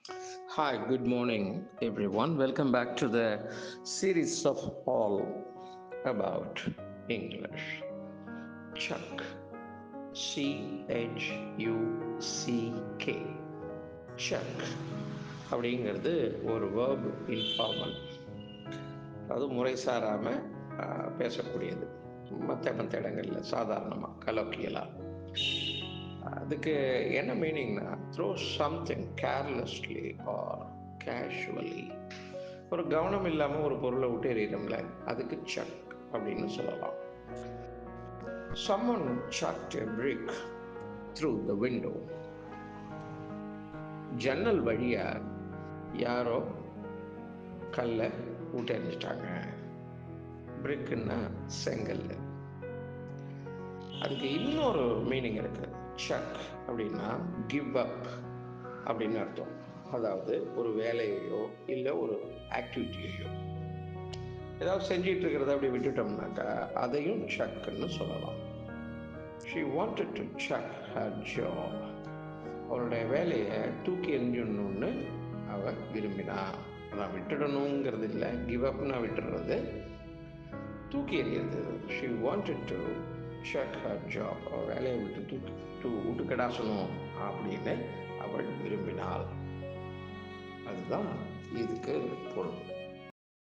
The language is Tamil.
Hi, good morning, everyone. Welcome back to the series of all about English. Chuck, CHUCK. Chuck அப்படிங்கிறது ஒரு verb informal, அது முறை சாராமல் பேசக்கூடியது. மற்ற இடங்களில் சாதாரணமாக கலோக்கியலாக அதுக்கு என்ன மீனிங்னா throw something carelessly or casually, ஒரு கவனம் இல்லாமல் ஒரு பொருளை விட்டு எறிகிறோம்ல, அதுக்கு சக் அப்படின்னு சொல்லலாம். someone chucked a brick through the window. ஜன்னல் வழியா யாரோ கல்லை விட்டு எறிஞ்சிட்டாங்க. பிரிக்குன்னா செங்கல். அதுக்கு இன்னொரு மீனிங் இருக்கு. சக் அப்படின்னா கிவ் அப் அப்படின்னு அர்த்தம். அதாவது ஒரு வேலையையோ இல்லை ஒரு ஆக்டிவிட்டியையோ ஏதாவது செஞ்சிட்டு இருக்கிறத அப்படி விட்டுட்டோம்னாக்கா அதையும் சக்குன்னு சொல்லலாம். She wanted to chuck her job. அவளுடைய வேலையை தூக்கி எறிஞ்சிடணும்னு அவள் விரும்பினா. நான் விட்டுடணுங்கிறது இல்லை, கிவ் அப்னா விட்டுறது, தூக்கி எறியது. She wanted to chuck her job. அவள் வேலையை விட்டு விட்டு கடாசணும் அப்படின்னு அவள் விரும்பினாள். அதுதான் இதுக்கு பொருள்.